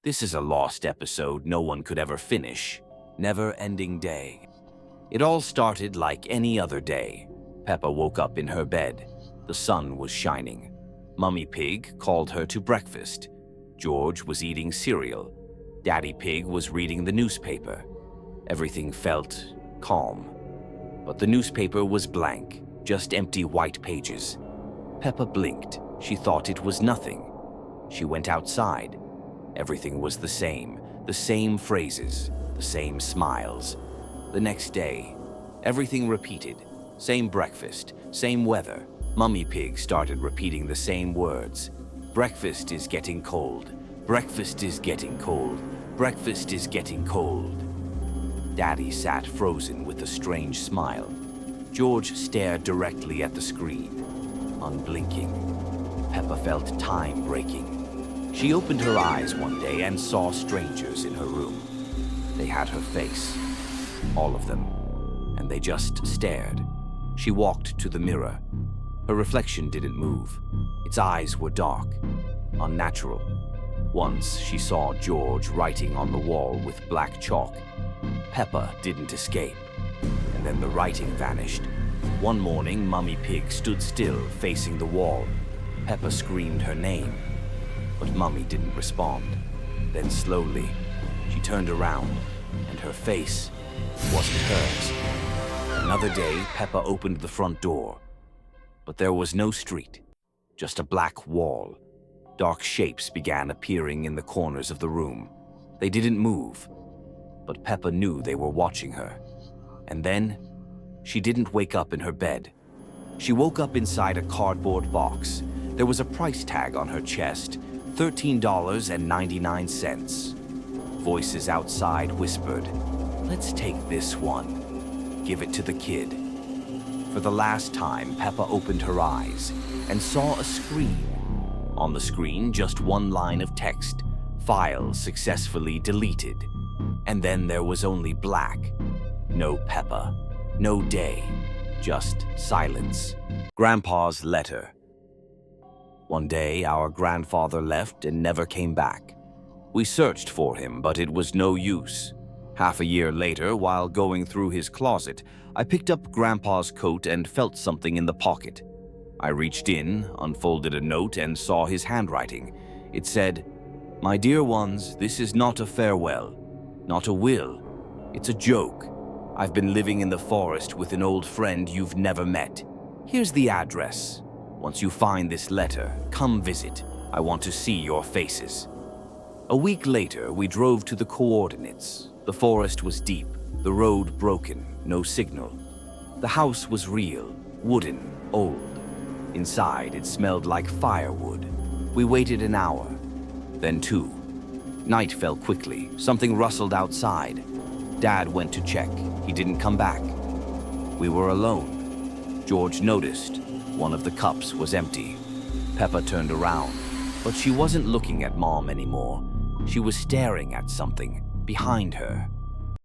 This is a lost episode no one could ever finish. Never-ending day. It all started like any other day. Peppa woke up in her bed. The sun was shining. Mummy Pig called her to breakfast. George was eating cereal. Daddy Pig was reading the newspaper. Everything felt calm. But the newspaper was blank, just empty white pages. Peppa blinked. She thought it was nothing. She went outside. Everything was the same phrases, the same smiles. The next day, everything repeated. Same breakfast, same weather. Mummy Pig started repeating the same words. Breakfast is getting cold. Breakfast is getting cold. Breakfast is getting cold. Daddy sat frozen with a strange smile. George stared directly at the screen, unblinking. Peppa felt time breaking. She opened her eyes one day and saw strangers in her room. They had her face, all of them, and they just stared. She walked to the mirror. Her reflection didn't move. Its eyes were dark, unnatural. Once she saw George writing on the wall with black chalk. Peppa didn't escape, and then the writing vanished. One morning, Mummy Pig stood still, facing the wall. Peppa screamed her name, but Mummy didn't respond. Then slowly, she turned around, and her face wasn't hers. Another day, Peppa opened the front door, but there was no street, just a black wall. Dark shapes began appearing in the corners of the room. They didn't move, but Peppa knew they were watching her. And then, she didn't wake up in her bed. She woke up inside a cardboard box. There was a price tag on her chest, $13.99. Voices outside whispered, "Let's take this one. Give it to the kid." For the last time, Peppa opened her eyes and saw a screen. On the screen, just one line of text, "File successfully deleted." And then there was only black. No Peppa, no day, just silence. Grandpa's letter. One day, our grandfather left and never came back. We searched for him, but it was no use. Half a year later, while going through his closet, I picked up Grandpa's coat and felt something in the pocket. I reached in, unfolded a note, and saw his handwriting. It said, "My dear ones, this is not a farewell, not a will. It's a joke. I've been living in the forest with an old friend you've never met. Here's the address. Once you find this letter, come visit. I want to see your faces." A week later, we drove to the coordinates. The forest was deep, the road broken, no signal. The house was real, wooden, old. Inside, it smelled like firewood. We waited an hour, then two. Night fell quickly. Something rustled outside. Dad went to check. He didn't come back. We were alone. George noticed. One of the cups was empty. Peppa turned around, but she wasn't looking at Mom anymore. She was staring at something behind her.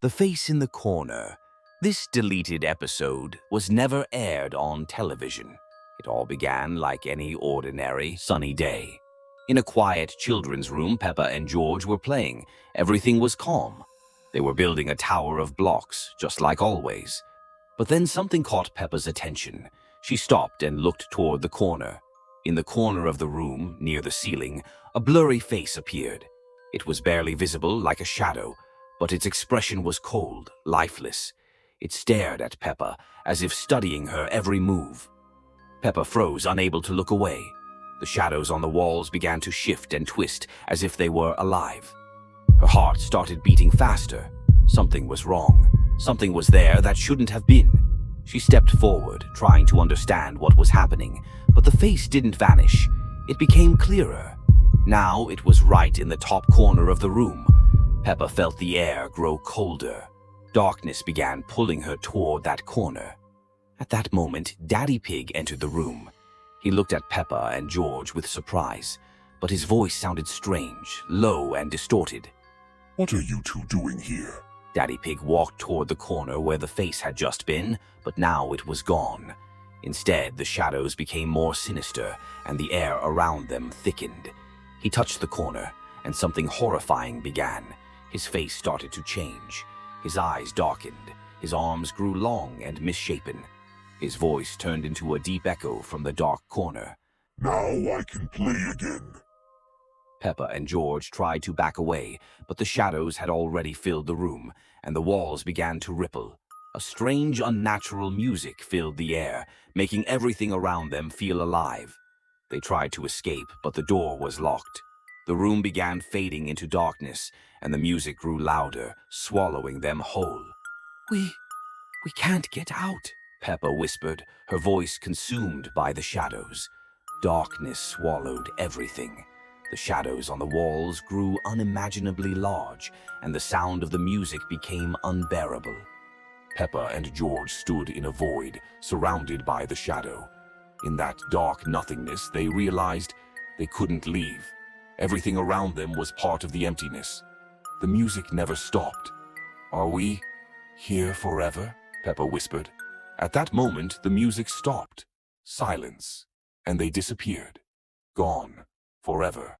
The face in the corner. This deleted episode was never aired on television. It all began like any ordinary sunny day. In a quiet children's room, Peppa and George were playing. Everything was calm. They were building a tower of blocks, just like always. But then something caught Peppa's attention. She stopped and looked toward the corner. In the corner of the room, near the ceiling, a blurry face appeared. It was barely visible, like a shadow, but its expression was cold, lifeless. It stared at Peppa, as if studying her every move. Peppa froze, unable to look away. The shadows on the walls began to shift and twist, as if they were alive. Her heart started beating faster. Something was wrong. Something was there that shouldn't have been. She stepped forward, trying to understand what was happening, but the face didn't vanish. It became clearer. Now it was right in the top corner of the room. Peppa felt the air grow colder. Darkness began pulling her toward that corner. At that moment, Daddy Pig entered the room. He looked at Peppa and George with surprise, but his voice sounded strange, low and distorted. "What are you two doing here?" Daddy Pig walked toward the corner where the face had just been, but now it was gone. Instead, the shadows became more sinister, and the air around them thickened. He touched the corner, and something horrifying began. His face started to change. His eyes darkened. His arms grew long and misshapen. His voice turned into a deep echo from the dark corner. Now I can play again. Peppa and George tried to back away, but the shadows had already filled the room, and the walls began to ripple. A strange, unnatural music filled the air, making everything around them feel alive. They tried to escape, but the door was locked. The room began fading into darkness, and the music grew louder, swallowing them whole. We can't get out," Peppa whispered, her voice consumed by the shadows. Darkness swallowed everything. The shadows on the walls grew unimaginably large, and the sound of the music became unbearable. Peppa and George stood in a void, surrounded by the shadow. In that dark nothingness, they realized they couldn't leave. Everything around them was part of the emptiness. The music never stopped. "Are we here forever?" Peppa whispered. At that moment, the music stopped. Silence. And they disappeared. Gone. Forever.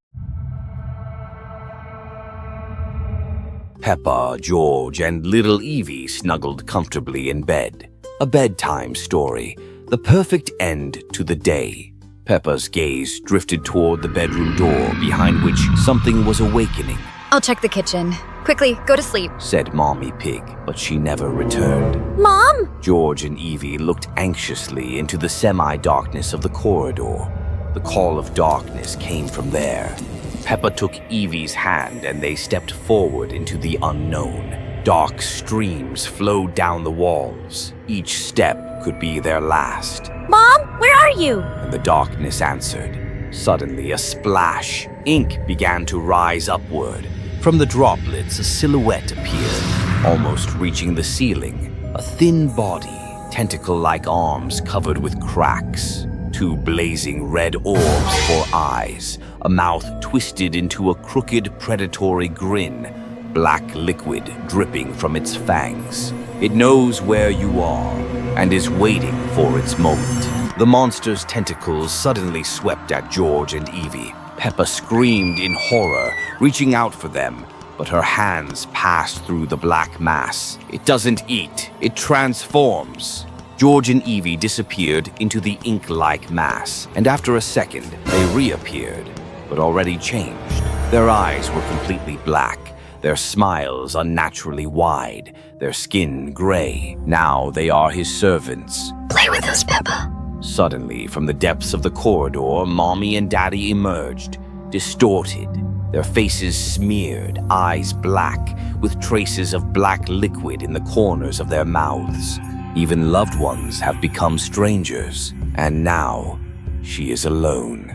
Peppa, George, and little Evie snuggled comfortably in bed. A bedtime story, the perfect end to the day. Peppa's gaze drifted toward the bedroom door, behind which something was awakening. "I'll check the kitchen. Quickly, go to sleep," said Mommy Pig, but she never returned. "Mom!" George and Evie looked anxiously into the semi-darkness of the corridor. The call of darkness came from there. Peppa took Evie's hand and they stepped forward into the unknown. Dark streams flowed down the walls. Each step could be their last. "Mom, where are you?" And the darkness answered. Suddenly, a splash. Ink began to rise upward. From the droplets, a silhouette appeared, almost reaching the ceiling. A thin body, tentacle-like arms covered with cracks. Two blazing red orbs for eyes, a mouth twisted into a crooked predatory grin, black liquid dripping from its fangs. It knows where you are and is waiting for its moment. The monster's tentacles suddenly swept at George and Evie. Peppa screamed in horror, reaching out for them, but her hands passed through the black mass. It doesn't eat, it transforms. George and Evie disappeared into the ink-like mass, and after a second, they reappeared, but already changed. Their eyes were completely black, their smiles unnaturally wide, their skin gray. Now they are his servants. "Play with us, Peppa." Suddenly, from the depths of the corridor, Mommy and Daddy emerged, distorted, their faces smeared, eyes black, with traces of black liquid in the corners of their mouths. Even loved ones have become strangers, and now she is alone.